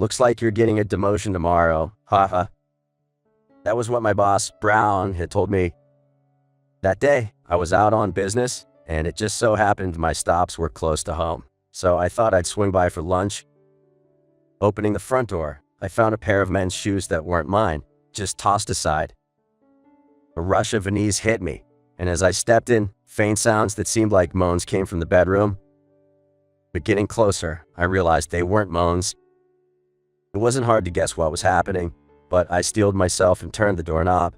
Looks like you're getting a demotion tomorrow. Haha. That was what my boss, Brown, had told me. That day, I was out on business, and it just so happened my stops were close to home. So I thought I'd swing by for lunch. Opening the front door, I found a pair of men's shoes that weren't mine, just tossed aside. A rush of unease hit me, and as I stepped in, faint sounds that seemed like moans came from the bedroom. But getting closer, I realized they weren't moans. It wasn't hard to guess what was happening, but I steeled myself and turned the doorknob.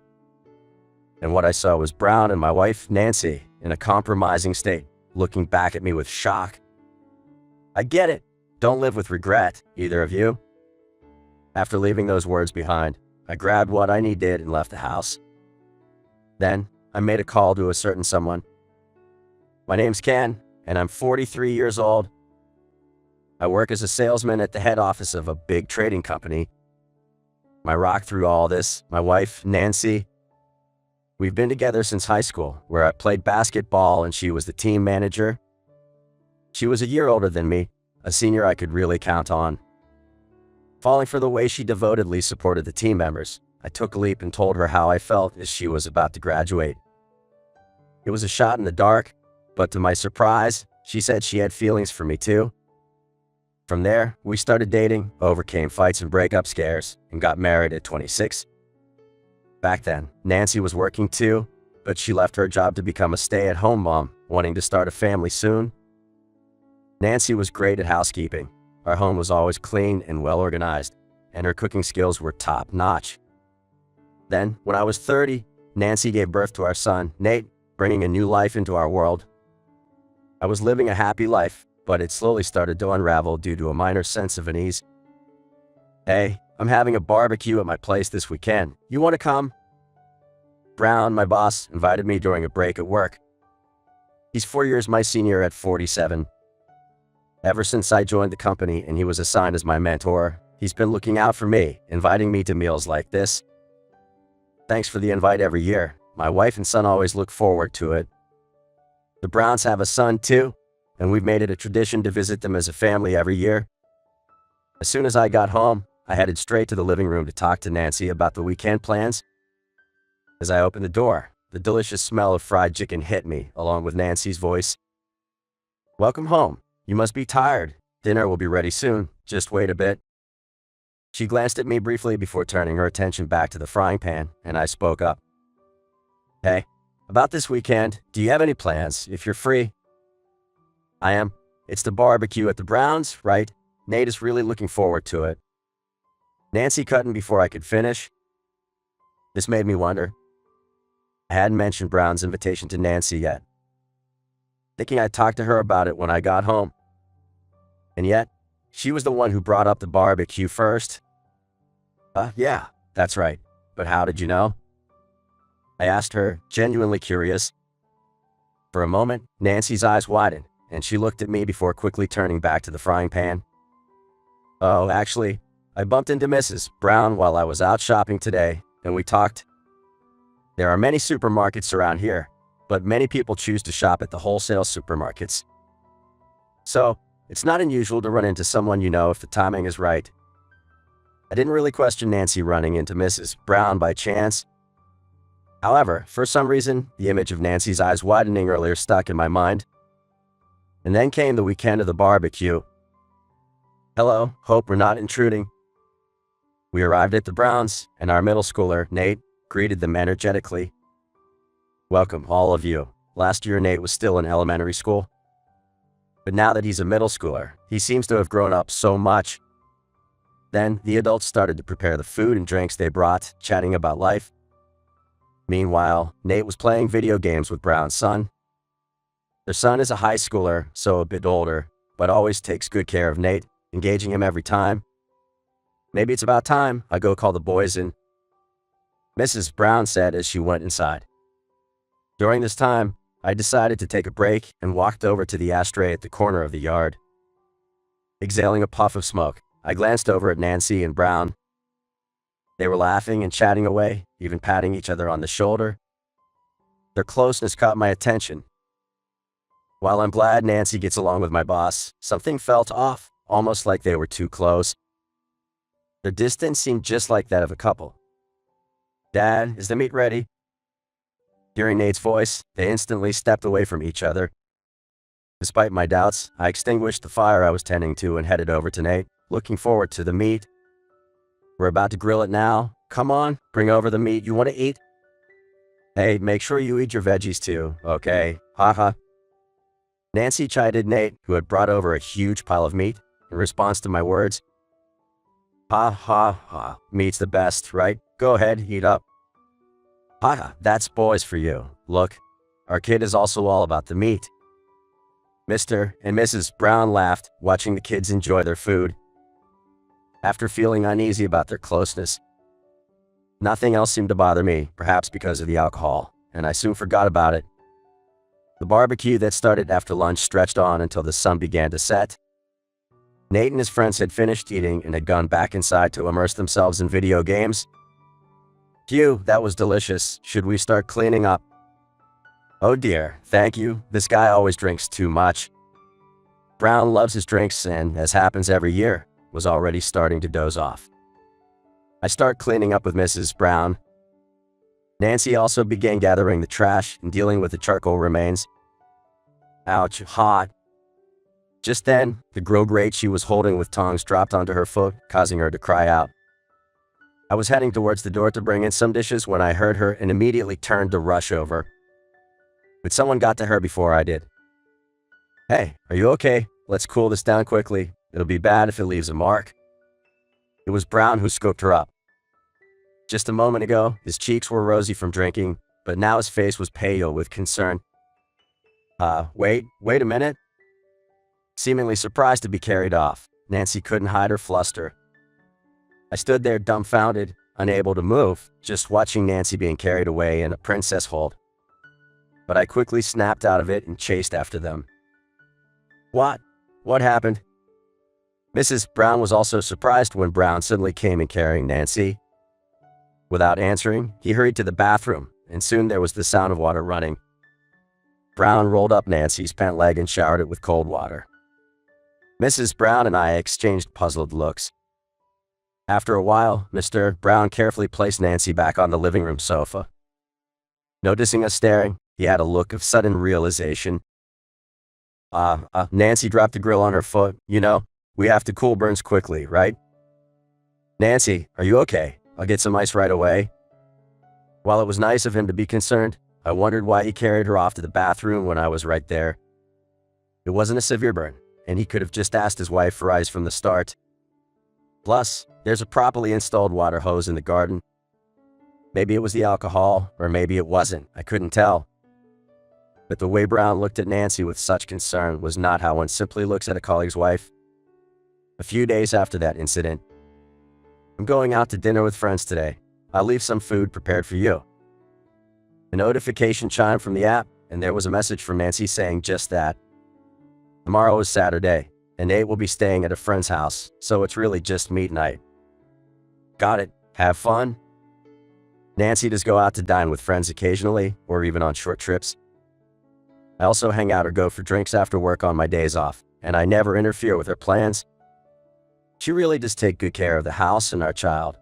And what I saw was Brown and my wife, Nancy, in a compromising state, looking back at me with shock. I get it. Don't live with regret, either of you. After leaving those words behind, I grabbed what I needed and left the house. Then, I made a call to a certain someone. My name's Ken, and I'm 43 years old. I work as a salesman at the head office of a big trading company. My rock through all this, my wife, Nancy. We've been together since high school, where I played basketball and she was the team manager. She was a year older than me, a senior I could really count on. Falling for the way she devotedly supported the team members, I took a leap and told her how I felt as she was about to graduate. It was a shot in the dark, but to my surprise, she said she had feelings for me too. From there, we started dating, overcame fights and breakup scares, and got married at 26. Back then, Nancy was working too, but she left her job to become a stay-at-home mom, wanting to start a family soon. Nancy was great at housekeeping. Our home was always clean and well-organized, and her cooking skills were top-notch. Then, when I was 30, Nancy gave birth to our son, Nate, bringing a new life into our world. I was living a happy life, but it slowly started to unravel due to a minor sense of unease. Hey, I'm having a barbecue at my place this weekend. You want to come? Brown, my boss, invited me during a break at work. He's 4 years my senior at 47. Ever since I joined the company and he was assigned as my mentor, he's been looking out for me, inviting me to meals like this. Thanks for the invite every year. My wife and son always look forward to it. The Browns have a son too, and we've made it a tradition to visit them as a family every year. As soon as I got home, I headed straight to the living room to talk to Nancy about the weekend plans. As I opened the door, the delicious smell of fried chicken hit me, along with Nancy's voice. Welcome home. You must be tired. Dinner will be ready soon. Just wait a bit. She glanced at me briefly before turning her attention back to the frying pan, and I spoke up. Hey, about this weekend, do you have any plans, if you're free? I am. It's the barbecue at the Browns, right? Nate is really looking forward to it. Nancy cut in before I could finish. This made me wonder. I hadn't mentioned Brown's invitation to Nancy yet, thinking I'd talk to her about it when I got home. And yet, she was the one who brought up the barbecue first. Yeah, that's right. But how did you know? I asked her, genuinely curious. For a moment, Nancy's eyes widened, and she looked at me before quickly turning back to the frying pan. Oh, actually, I bumped into Mrs. Brown while I was out shopping today, and we talked. There are many supermarkets around here, but many people choose to shop at the wholesale supermarkets. So, it's not unusual to run into someone you know if the timing is right. I didn't really question Nancy running into Mrs. Brown by chance. However, for some reason, the image of Nancy's eyes widening earlier stuck in my mind. And then came the weekend of the barbecue. Hello, hope we're not intruding. We arrived at the Browns, and our middle schooler, Nate, greeted them energetically. Welcome, all of you. Last year, Nate was still in elementary school. But now that he's a middle schooler, he seems to have grown up so much. Then, the adults started to prepare the food and drinks they brought, chatting about life. Meanwhile, Nate was playing video games with Brown's son. Their son is a high schooler, so a bit older, but always takes good care of Nate, engaging him every time. Maybe it's about time I go call the boys in, Mrs. Brown said as she went inside. During this time, I decided to take a break and walked over to the ashtray at the corner of the yard. Exhaling a puff of smoke, I glanced over at Nancy and Brown. They were laughing and chatting away, even patting each other on the shoulder. Their closeness caught my attention. While I'm glad Nancy gets along with my boss, something felt off, almost like they were too close. Their distance seemed just like that of a couple. "Dad, is the meat ready?" Hearing Nate's voice, they instantly stepped away from each other. Despite my doubts, I extinguished the fire I was tending to and headed over to Nate, looking forward to the meat. "We're about to grill it now. Come on, bring over the meat you want to eat." "Hey, make sure you eat your veggies too, okay? Haha." Nancy chided Nate, who had brought over a huge pile of meat, in response to my words. "Ha ha ha, meat's the best, right? Go ahead, eat up." "Haha, that's boys for you. Look, our kid is also all about the meat." Mr. and Mrs. Brown laughed, watching the kids enjoy their food. After feeling uneasy about their closeness, nothing else seemed to bother me, perhaps because of the alcohol, and I soon forgot about it. The barbecue that started after lunch stretched on until the sun began to set. Nate and his friends had finished eating and had gone back inside to immerse themselves in video games. "Phew, that was delicious. Should we start cleaning up?" "Oh dear, thank you. This guy always drinks too much." Brown loves his drinks and, as happens every year, was already starting to doze off. I start cleaning up with Mrs. Brown. Nancy also began gathering the trash and dealing with the charcoal remains. Ouch, hot. Just then, the grill grate she was holding with tongs dropped onto her foot, causing her to cry out. I was heading towards the door to bring in some dishes when I heard her and immediately turned to rush over. But someone got to her before I did. "Hey, are you okay? Let's cool this down quickly. It'll be bad if it leaves a mark." It was Brown who scooped her up. Just a moment ago, his cheeks were rosy from drinking, but now his face was pale with concern. Wait a minute." Seemingly surprised to be carried off, Nancy couldn't hide her fluster. I stood there dumbfounded, unable to move, just watching Nancy being carried away in a princess hold. But I quickly snapped out of it and chased after them. What happened?" Mrs. Brown was also surprised when Brown suddenly came in carrying Nancy. Without answering, he hurried to the bathroom, and soon there was the sound of water running. Brown rolled up Nancy's pant leg and showered it with cold water. Mrs. Brown and I exchanged puzzled looks. After a while, Mr. Brown carefully placed Nancy back on the living room sofa. Noticing us staring, he had a look of sudden realization. Nancy dropped the grill on her foot. "You know, we have to cool burns quickly, right?" "Nancy, are you okay? I'll get some ice right away." While it was nice of him to be concerned, I wondered why he carried her off to the bathroom when I was right there. It wasn't a severe burn, and he could have just asked his wife for ice from the start. Plus, there's a properly installed water hose in the garden. Maybe it was the alcohol, or maybe it wasn't. I couldn't tell. But the way Brown looked at Nancy with such concern was not how one simply looks at a colleague's wife. A few days after that incident, "I'm going out to dinner with friends today. I'll leave some food prepared for you." A notification chimed from the app, and there was a message from Nancy saying just that. Tomorrow is Saturday, and Nate will be staying at a friend's house, so it's really just meat night. Got it. Have fun. Nancy does go out to dine with friends occasionally, or even on short trips. I also hang out or go for drinks after work on my days off, and I never interfere with her plans. She really does take good care of the house and our child.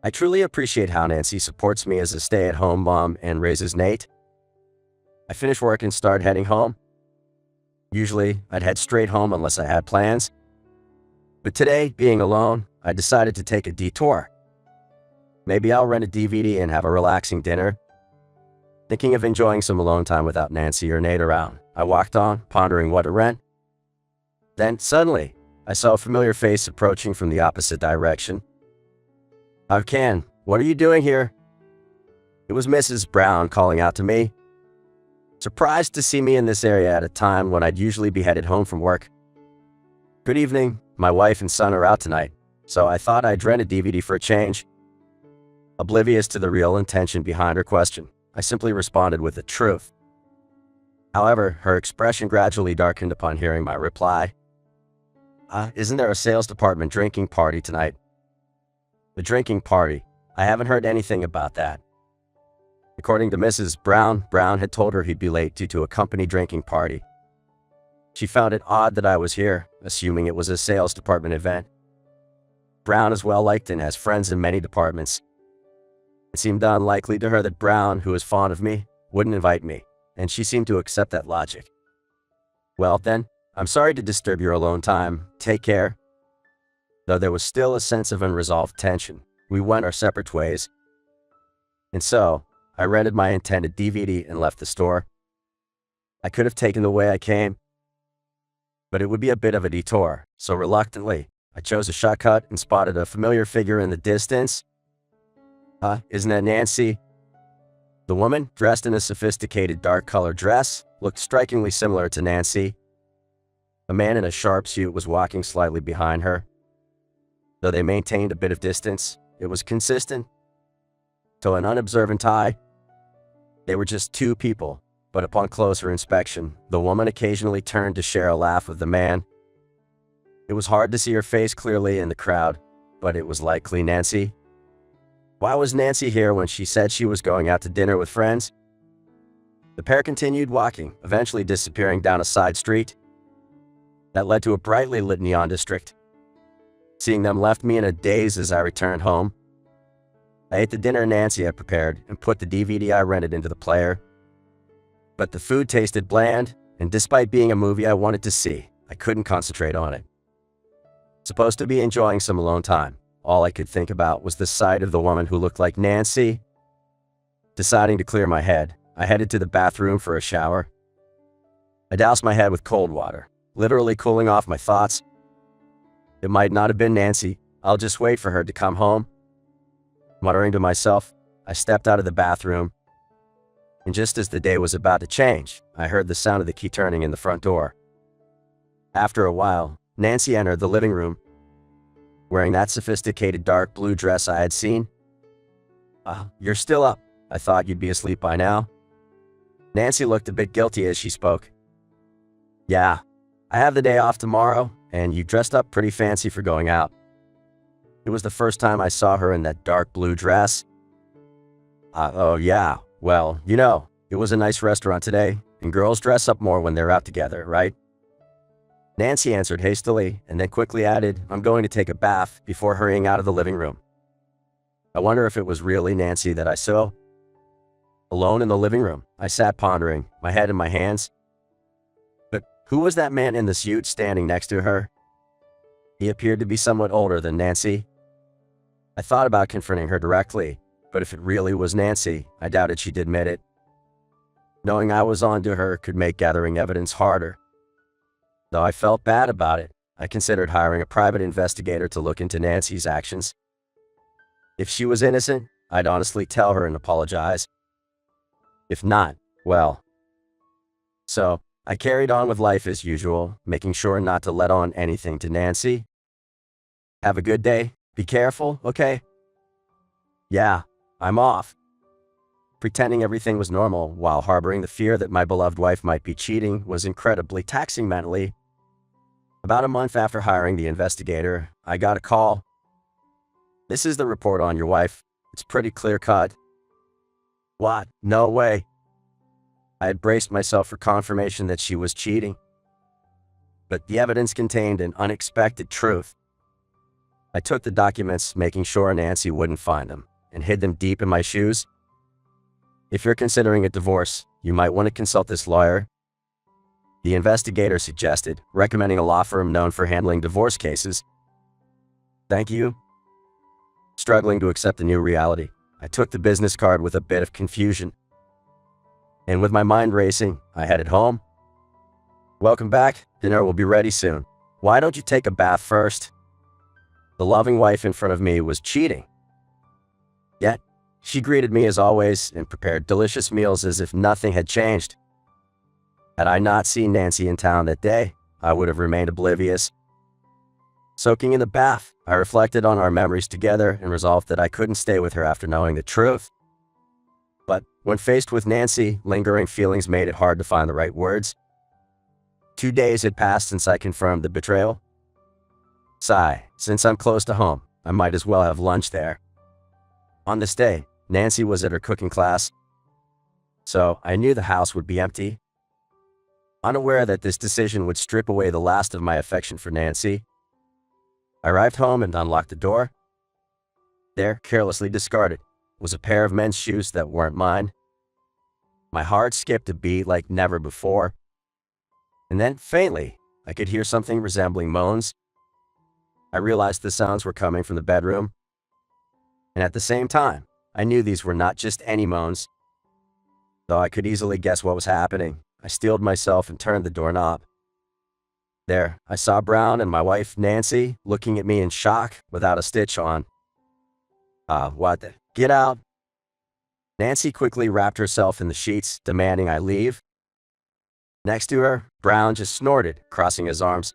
I truly appreciate how Nancy supports me as a stay-at-home mom and raises Nate. I finish work and start heading home. Usually, I'd head straight home unless I had plans. But today, being alone, I decided to take a detour. Maybe I'll rent a DVD and have a relaxing dinner. Thinking of enjoying some alone time without Nancy or Nate around, I walked on, pondering what to rent. Then, suddenly, I saw a familiar face approaching from the opposite direction. "Ken, what are you doing here?" It was Mrs. Brown calling out to me. Surprised to see me in this area at a time when I'd usually be headed home from work. "Good evening. My wife and son are out tonight, so I thought I'd rent a DVD for a change." Oblivious to the real intention behind her question, I simply responded with the truth. However, her expression gradually darkened upon hearing my reply. Isn't there a sales department drinking party tonight?" "The drinking party? I haven't heard anything about that." According to Mrs. Brown, Brown had told her he'd be late due to a company drinking party. She found it odd that I was here, assuming it was a sales department event. Brown is well liked and has friends in many departments. It seemed unlikely to her that Brown, who is fond of me, wouldn't invite me, and she seemed to accept that logic. Well then, I'm sorry to disturb your alone time. Take care. Though there was still a sense of unresolved tension, we went our separate ways. And so, I rented my intended DVD and left the store. I could have taken the way I came, but it would be a bit of a detour, so reluctantly, I chose a shortcut and spotted a familiar figure in the distance. Isn't that Nancy? The woman, dressed in a sophisticated dark-colored dress, looked strikingly similar to Nancy. A man in a sharp suit was walking slightly behind her. Though they maintained a bit of distance, it was consistent. To an unobservant eye, they were just two people, but upon closer inspection, the woman occasionally turned to share a laugh with the man. It was hard to see her face clearly in the crowd, but it was likely Nancy. Why was Nancy here when she said she was going out to dinner with friends? The pair continued walking, eventually disappearing down a side street that led to a brightly lit neon district. Seeing them left me in a daze as I returned home. I ate the dinner Nancy had prepared and put the DVD I rented into the player. But the food tasted bland, and despite being a movie I wanted to see, I couldn't concentrate on it. Supposed to be enjoying some alone time, all I could think about was the sight of the woman who looked like Nancy. Deciding to clear my head, I headed to the bathroom for a shower. I doused my head with cold water, literally cooling off my thoughts. It might not have been Nancy. I'll just wait for her to come home. Muttering to myself, I stepped out of the bathroom. And just as the day was about to change, I heard the sound of the key turning in the front door. After a while, Nancy entered the living room, wearing that sophisticated dark blue dress I had seen. You're still up. I thought you'd be asleep by now. Nancy looked a bit guilty as she spoke. Yeah, I have the day off tomorrow, and you dressed up pretty fancy for going out. It was the first time I saw her in that dark blue dress. Oh yeah, well, it was a nice restaurant today, and girls dress up more when they're out together, right? Nancy answered hastily, and then quickly added, I'm going to take a bath, before hurrying out of the living room. I wonder if it was really Nancy that I saw. Alone in the living room, I sat pondering, my head in my hands. But who was that man in the suit standing next to her? He appeared to be somewhat older than Nancy. I thought about confronting her directly, but if it really was Nancy, I doubted she'd admit it. Knowing I was on to her could make gathering evidence harder. Though I felt bad about it, I considered hiring a private investigator to look into Nancy's actions. If she was innocent, I'd honestly tell her and apologize. If not, well. So, I carried on with life as usual, making sure not to let on anything to Nancy. Have a good day. Be careful, okay? Yeah, I'm off. Pretending everything was normal while harboring the fear that my beloved wife might be cheating was incredibly taxing mentally. About a month after hiring the investigator, I got a call. This is the report on your wife. It's pretty clear-cut. What? No way. I had braced myself for confirmation that she was cheating. But the evidence contained an unexpected truth. I took the documents, making sure Nancy wouldn't find them, and hid them deep in my shoes. If you're considering a divorce, you might want to consult this lawyer. The investigator suggested, recommending a law firm known for handling divorce cases. Thank you. Struggling to accept the new reality, I took the business card with a bit of confusion. And with my mind racing, I headed home. Welcome back. Dinner will be ready soon. Why don't you take a bath first? The loving wife in front of me was cheating. Yet, she greeted me as always and prepared delicious meals as if nothing had changed. Had I not seen Nancy in town that day, I would have remained oblivious. Soaking in the bath, I reflected on our memories together and resolved that I couldn't stay with her after knowing the truth. But when faced with Nancy, lingering feelings made it hard to find the right words. 2 days had passed since I confirmed the betrayal. Sigh, since I'm close to home, I might as well have lunch there. On this day, Nancy was at her cooking class, so I knew the house would be empty. Unaware that this decision would strip away the last of my affection for Nancy, I arrived home and unlocked the door. There, carelessly discarded, was a pair of men's shoes that weren't mine. My heart skipped a beat like never before. And then, faintly, I could hear something resembling moans. I realized the sounds were coming from the bedroom. And at the same time, I knew these were not just any moans. Though I could easily guess what was happening, I steeled myself and turned the doorknob. There, I saw Brown and my wife, Nancy, looking at me in shock without a stitch on. What the? Get out! Nancy quickly wrapped herself in the sheets, demanding I leave. Next to her, Brown just snorted, crossing his arms.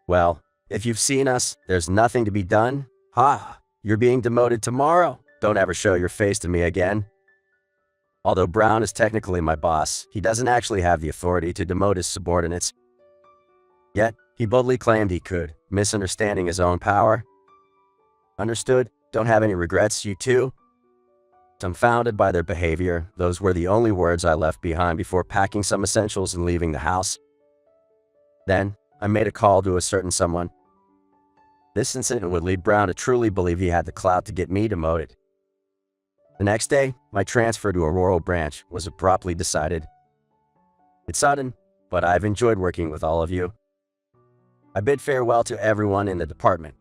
Well, if you've seen us, there's nothing to be done. You're being demoted tomorrow. Don't ever show your face to me again. Although Brown is technically my boss, he doesn't actually have the authority to demote his subordinates. Yet, he boldly claimed he could, misunderstanding his own power. Understood? Don't have any regrets, you too? Dumbfounded by their behavior, those were the only words I left behind before packing some essentials and leaving the house. Then, I made a call to a certain someone. This incident would lead Brown to truly believe he had the clout to get me demoted. The next day, my transfer to a rural branch was abruptly decided. It's sudden, but I've enjoyed working with all of you. I bid farewell to everyone in the department.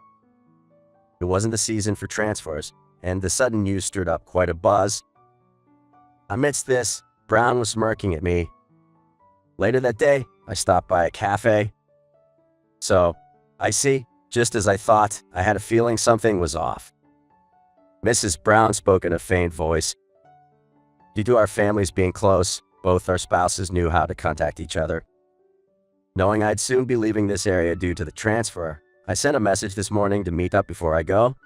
It wasn't the season for transfers, and the sudden news stirred up quite a buzz. Amidst this, Brown was smirking at me. Later that day, I stopped by a cafe. So, I see, just as I thought, I had a feeling something was off. Mrs. Brown spoke in a faint voice. Due to our families being close, both our spouses knew how to contact each other. Knowing I'd soon be leaving this area due to the transfer, I sent a message this morning to meet up before I go.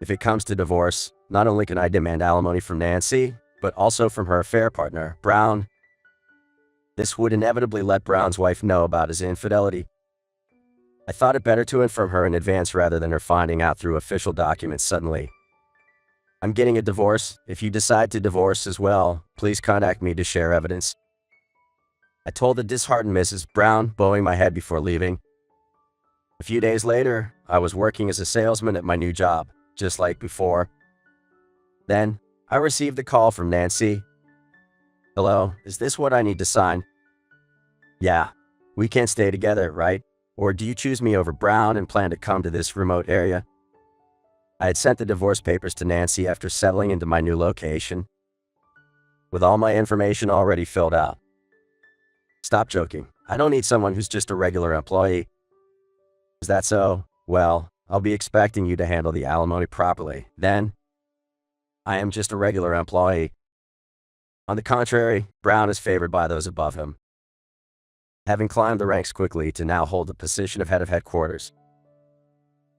If it comes to divorce, not only can I demand alimony from Nancy, but also from her affair partner, Brown. This would inevitably let Brown's wife know about his infidelity. I thought it better to inform her in advance rather than her finding out through official documents suddenly. I'm getting a divorce. If you decide to divorce as well, please contact me to share evidence. I told the disheartened Mrs. Brown, bowing my head before leaving. A few days later, I was working as a salesman at my new job, just like before. Then, I received a call from Nancy. Hello, is this what I need to sign? Yeah, we can't stay together, right? Or do you choose me over Brown and plan to come to this remote area? I had sent the divorce papers to Nancy after settling into my new location, with all my information already filled out. Stop joking. I don't need someone who's just a regular employee. Is that so? Well, I'll be expecting you to handle the alimony properly. Then, I am just a regular employee. On the contrary, Brown is favored by those above him, having climbed the ranks quickly to now hold the position of head of headquarters.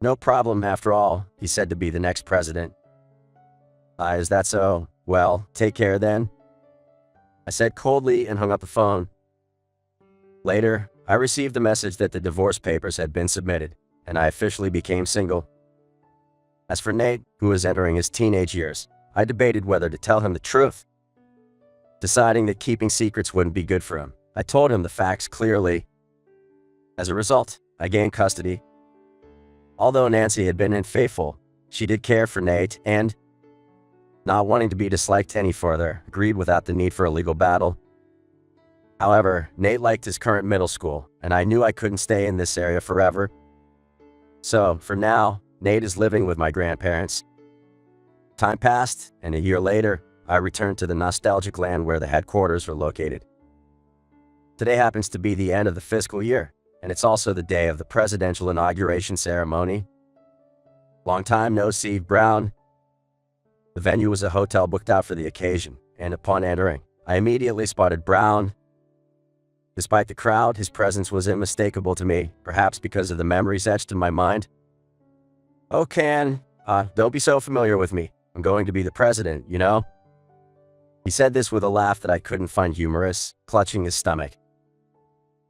No problem after all, he said to be the next president. Is that so? Well, take care then. I said coldly and hung up the phone. Later, I received a message that the divorce papers had been submitted, and I officially became single. As for Nate, who was entering his teenage years, I debated whether to tell him the truth. Deciding that keeping secrets wouldn't be good for him, I told him the facts clearly. As a result, I gained custody. Although Nancy had been unfaithful, she did care for Nate and, not wanting to be disliked any further, agreed without the need for a legal battle. However, Nate liked his current middle school, and I knew I couldn't stay in this area forever. So, for now, Nate is living with my grandparents. Time passed, and a year later, I returned to the nostalgic land where the headquarters are located. Today happens to be the end of the fiscal year, and it's also the day of the presidential inauguration ceremony. Long time no see, Brown. The venue was a hotel booked out for the occasion, and upon entering, I immediately spotted Brown. Despite the crowd, his presence was unmistakable to me, perhaps because of the memories etched in my mind. Oh, don't be so familiar with me. I'm going to be the president, you know? He said this with a laugh that I couldn't find humorous, clutching his stomach.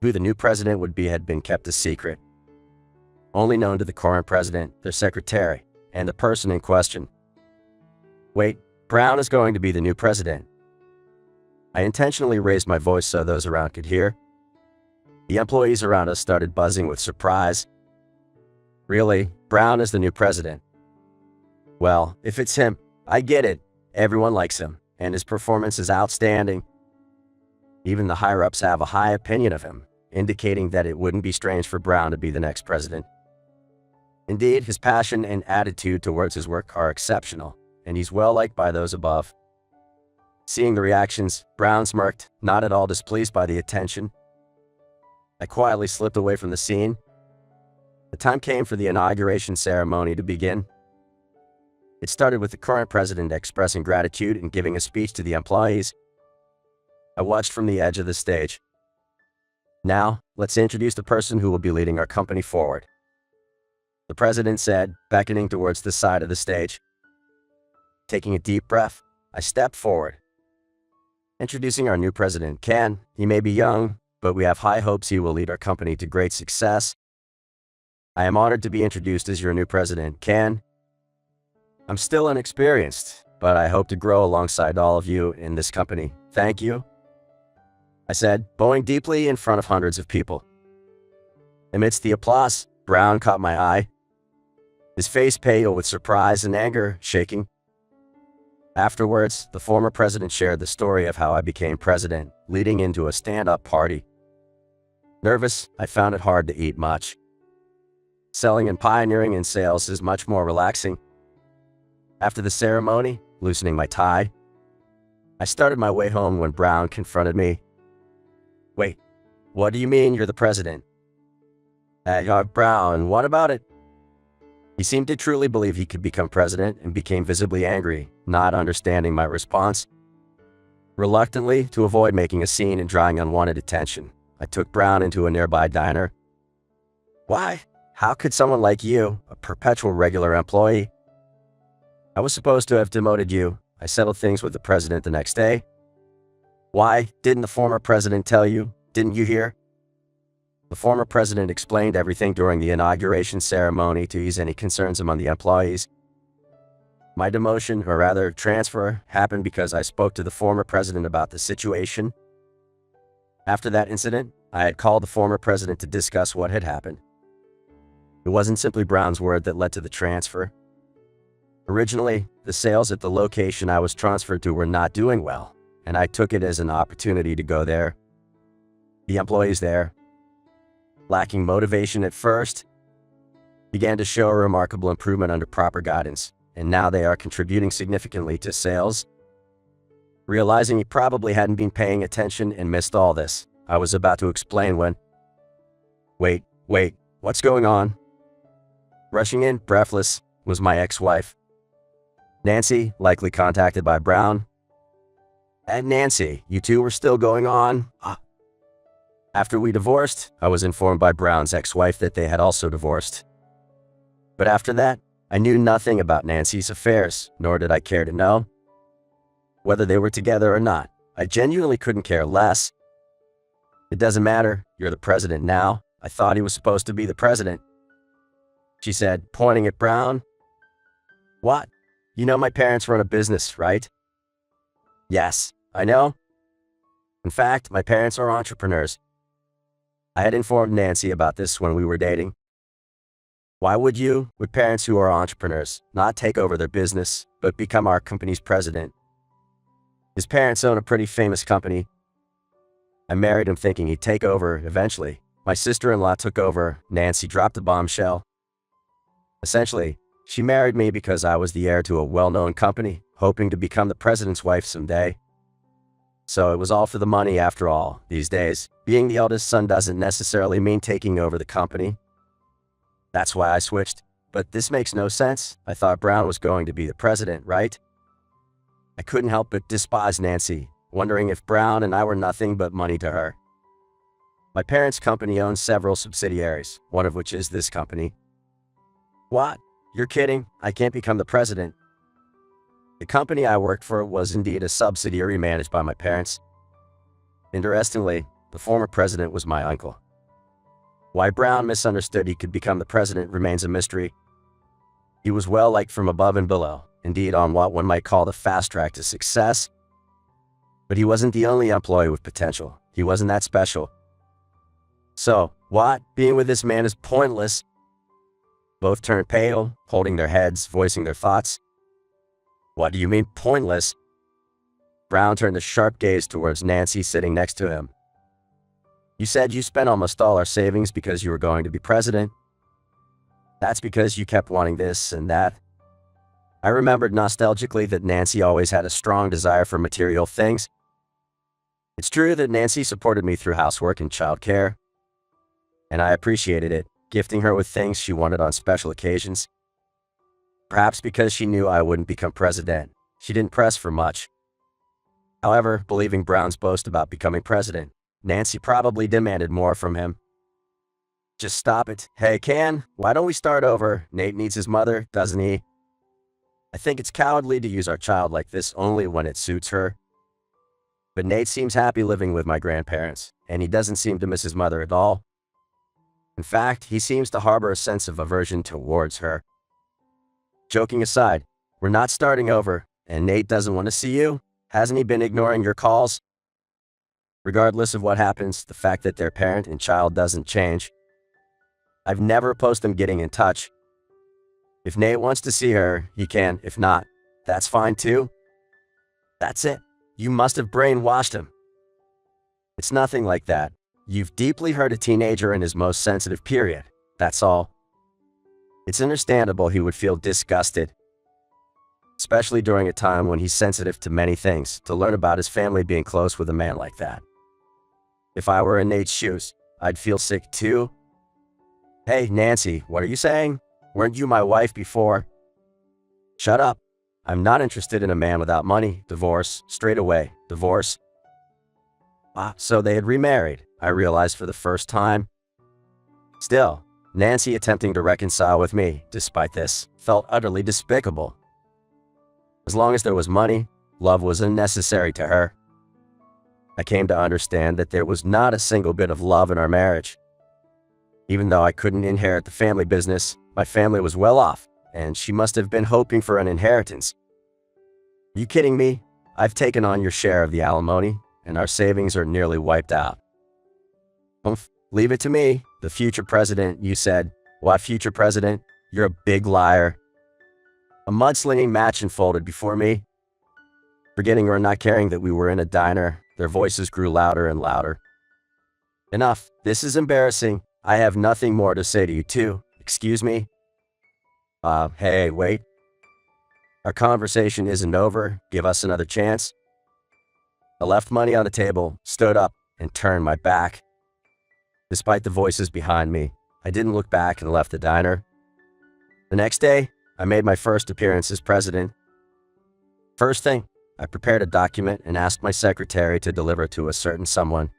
Who the new president would be had been kept a secret, only known to the current president, their secretary, and the person in question. Wait, Brown is going to be the new president. I intentionally raised my voice so those around could hear. The employees around us started buzzing with surprise. Really? Brown is the new president? Well, if it's him, I get it. Everyone likes him, and his performance is outstanding. Even the higher-ups have a high opinion of him, indicating that it wouldn't be strange for Brown to be the next president. Indeed, his passion and attitude towards his work are exceptional, and he's well liked by those above. Seeing the reactions, Brown smirked, not at all displeased by the attention. I quietly slipped away from the scene. The time came for the inauguration ceremony to begin. It started with the current president expressing gratitude and giving a speech to the employees. I watched from the edge of the stage. Now, let's introduce the person who will be leading our company forward, the president said, beckoning towards the side of the stage. Taking a deep breath, I stepped forward. Introducing our new president, Ken. He may be young, but we have high hopes he will lead our company to great success. I am honored to be introduced as your new president, Ken. I'm still inexperienced, but I hope to grow alongside all of you in this company. Thank you, I said, bowing deeply in front of hundreds of people. Amidst the applause, Brown caught my eye, his face pale with surprise and anger, shaking. Afterwards, the former president shared the story of how I became president, leading into a stand-up party. Nervous, I found it hard to eat much. Selling and pioneering in sales is much more relaxing. After the ceremony, loosening my tie, I started my way home when Brown confronted me. Wait, what do you mean you're the president? Brown, what about it? He seemed to truly believe he could become president and became visibly angry, not understanding my response. Reluctantly, to avoid making a scene and drawing unwanted attention, I took Brown into a nearby diner. Why? How could someone like you, a perpetual regular employee? I was supposed to have demoted you. I settled things with the president the next day. Why? Didn't the former president tell you? Didn't you hear? The former president explained everything during the inauguration ceremony to ease any concerns among the employees. My demotion, or rather transfer, happened because I spoke to the former president about the situation. After that incident, I had called the former president to discuss what had happened. It wasn't simply Brown's word that led to the transfer. Originally, the sales at the location I was transferred to were not doing well, and I took it as an opportunity to go there. The employees there, lacking motivation at first, began to show a remarkable improvement under proper guidance, and now they are contributing significantly to sales. Realizing he probably hadn't been paying attention and missed all this, I was about to explain when, Wait, what's going on? Rushing in, breathless, was my ex-wife, Nancy, likely contacted by Brown. And Nancy, you two were still going on? After we divorced, I was informed by Brown's ex-wife that they had also divorced. But after that, I knew nothing about Nancy's affairs, nor did I care to know. Whether they were together or not, I genuinely couldn't care less. It doesn't matter, you're the president now. I thought he was supposed to be the president, she said, pointing at Brown. What? You know my parents run a business, right? Yes, I know. In fact, my parents are entrepreneurs. I had informed Nancy about this when we were dating. Why would you, with parents who are entrepreneurs, not take over their business, but become our company's president? His parents own a pretty famous company. I married him thinking he'd take over eventually. My sister-in-law took over. Nancy dropped a bombshell. Essentially, she married me because I was the heir to a well-known company, hoping to become the president's wife someday. So it was all for the money after all. These days, being the eldest son doesn't necessarily mean taking over the company. That's why I switched. But this makes no sense. I thought Brown was going to be the president, right? I couldn't help but despise Nancy, wondering if Brown and I were nothing but money to her. My parents' company owns several subsidiaries, one of which is this company. What? You're kidding? I can't become the president. The company I worked for was indeed a subsidiary managed by my parents. Interestingly, the former president was my uncle. Why Brown misunderstood he could become the president remains a mystery. He was well liked from above and below, indeed on what one might call the fast track to success. But he wasn't the only employee with potential. He wasn't that special. So, what? Being with this man is pointless. Both turned pale, holding their heads, voicing their thoughts. What do you mean, pointless? Brown turned a sharp gaze towards Nancy sitting next to him. You said you spent almost all our savings because you were going to be president. That's because you kept wanting this and that. I remembered nostalgically that Nancy always had a strong desire for material things. It's true that Nancy supported me through housework and childcare, and I appreciated it, gifting her with things she wanted on special occasions. Perhaps because she knew I wouldn't become president, she didn't press for much. However, believing Brown's boast about becoming president, Nancy probably demanded more from him. Just stop it. Hey, Can, why don't we start over? Nate needs his mother, doesn't he? I think it's cowardly to use our child like this only when it suits her. But Nate seems happy living with my grandparents, and he doesn't seem to miss his mother at all. In fact, he seems to harbor a sense of aversion towards her. Joking aside, we're not starting over, and Nate doesn't want to see you. Hasn't he been ignoring your calls? Regardless of what happens, the fact that they're parent and child doesn't change. I've never opposed them getting in touch. If Nate wants to see her, he can. If not, that's fine too. That's it. You must have brainwashed him. It's nothing like that. You've deeply hurt a teenager in his most sensitive period. That's all. It's understandable he would feel disgusted, especially during a time when he's sensitive to many things, to learn about his family being close with a man like that. If I were in Nate's shoes, I'd feel sick too. Hey, Nancy, what are you saying? Weren't you my wife before? Shut up. I'm not interested in a man without money. Divorce. Straight away. Divorce. So they had remarried, I realized for the first time. Still, Nancy attempting to reconcile with me, despite this, felt utterly despicable. As long as there was money, love was unnecessary to her. I came to understand that there was not a single bit of love in our marriage. Even though I couldn't inherit the family business, my family was well off, and she must have been hoping for an inheritance. Are you kidding me? I've taken on your share of the alimony, and our savings are nearly wiped out. Leave it to me. The future president, you said. What future president? You're a big liar. A mudslinging match unfolded before me. Forgetting or not caring that we were in a diner, their voices grew louder and louder. Enough. This is embarrassing. I have nothing more to say to you two. Excuse me? Hey, wait. Our conversation isn't over. Give us another chance. I left money on the table, stood up, and turned my back. Despite the voices behind me, I didn't look back and left the diner. The next day, I made my first appearance as president. First thing, I prepared a document and asked my secretary to deliver to a certain someone.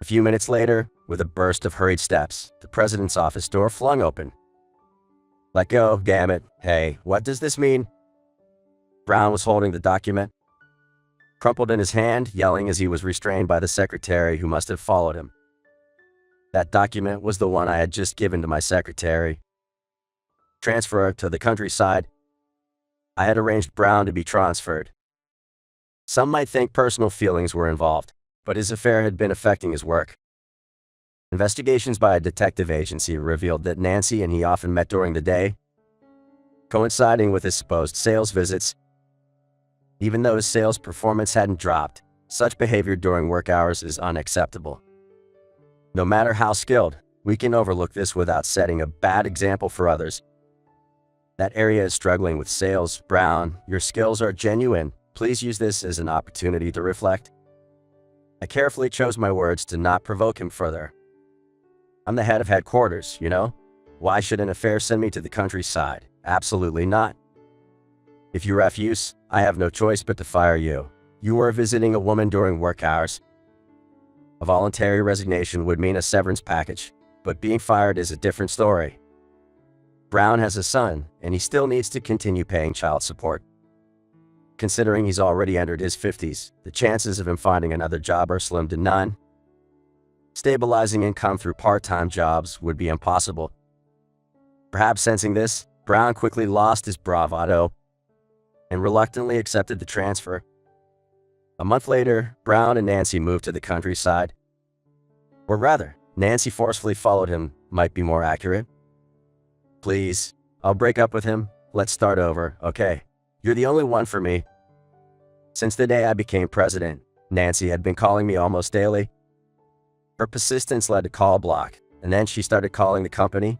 A few minutes later, with a burst of hurried steps, the president's office door flung open. Let go, damn it. Hey, what does this mean? Brown was holding the document, crumpled in his hand, yelling as he was restrained by the secretary who must have followed him. That document was the one I had just given to my secretary. Transfer to the countryside. I had arranged Brown to be transferred. Some might think personal feelings were involved, but his affair had been affecting his work. Investigations by a detective agency revealed that Nancy and he often met during the day, coinciding with his supposed sales visits. Even though his sales performance hadn't dropped, such behavior during work hours is unacceptable. No matter how skilled, we can overlook this without setting a bad example for others. That area is struggling with sales. Brown, your skills are genuine. Please use this as an opportunity to reflect. I carefully chose my words to not provoke him further. I'm the head of headquarters, you know? Why should an affair send me to the countryside? Absolutely not. If you refuse, I have no choice but to fire you. You were visiting a woman during work hours. A voluntary resignation would mean a severance package, but being fired is a different story. Brown has a son, and he still needs to continue paying child support. Considering he's already entered his 50s, the chances of him finding another job are slim to none. Stabilizing income through part-time jobs would be impossible. Perhaps sensing this, Brown quickly lost his bravado and reluctantly accepted the transfer. A month later, Brown and Nancy moved to the countryside. Or rather, Nancy forcefully followed him, might be more accurate. Please, I'll break up with him. Let's start over, okay? You're the only one for me. Since the day I became president, Nancy had been calling me almost daily. Her persistence led to call block, and then she started calling the company.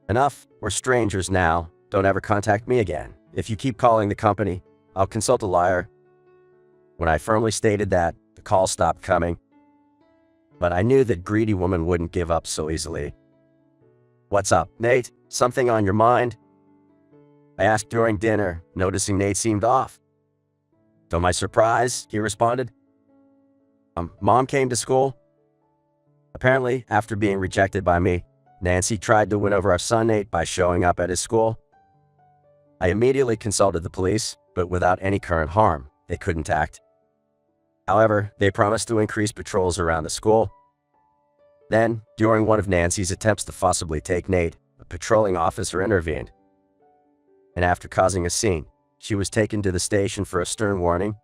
Enough, we're strangers now. Don't ever contact me again. If you keep calling the company, I'll consult a lawyer. When I firmly stated that, the call stopped coming. But I knew that greedy woman wouldn't give up so easily. What's up, Nate? Something on your mind? I asked during dinner, noticing Nate seemed off. To my surprise, he responded, Mom came to school. Apparently, after being rejected by me, Nancy tried to win over our son Nate by showing up at his school. I immediately consulted the police, but without any current harm, they couldn't act. However, they promised to increase patrols around the school. Then, during one of Nancy's attempts to forcibly take Nate, a patrolling officer intervened. And after causing a scene, she was taken to the station for a stern warning.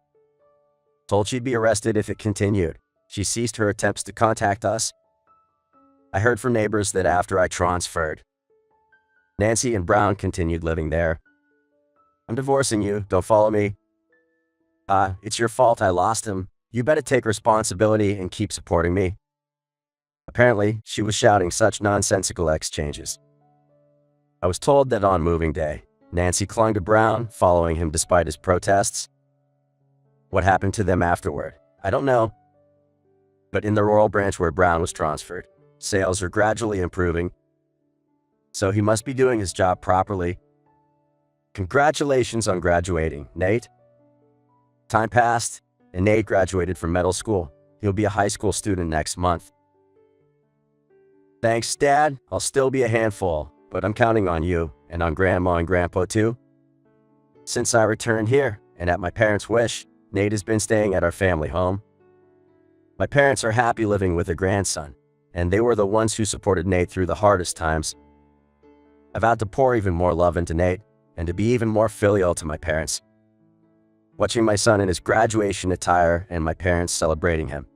Told she'd be arrested if it continued, she ceased her attempts to contact us. I heard from neighbors that after I transferred, Nancy and Brown continued living there. I'm divorcing you, don't follow me. It's your fault I lost him. You better take responsibility and keep supporting me. Apparently, she was shouting such nonsensical exchanges. I was told that on moving day, Nancy clung to Brown, following him despite his protests. What happened to them afterward, I don't know. But in the rural branch where Brown was transferred, sales are gradually improving. So he must be doing his job properly. Congratulations on graduating, Nate. Time passed, and Nate graduated from middle school. He'll be a high school student next month. Thanks, Dad. I'll still be a handful, but I'm counting on you, and on Grandma and Grandpa too. Since I returned here, and at my parents' wish, Nate has been staying at our family home. My parents are happy living with a grandson, and they were the ones who supported Nate through the hardest times. I vowed to pour even more love into Nate, and to be even more filial to my parents. Watching my son in his graduation attire and my parents celebrating him,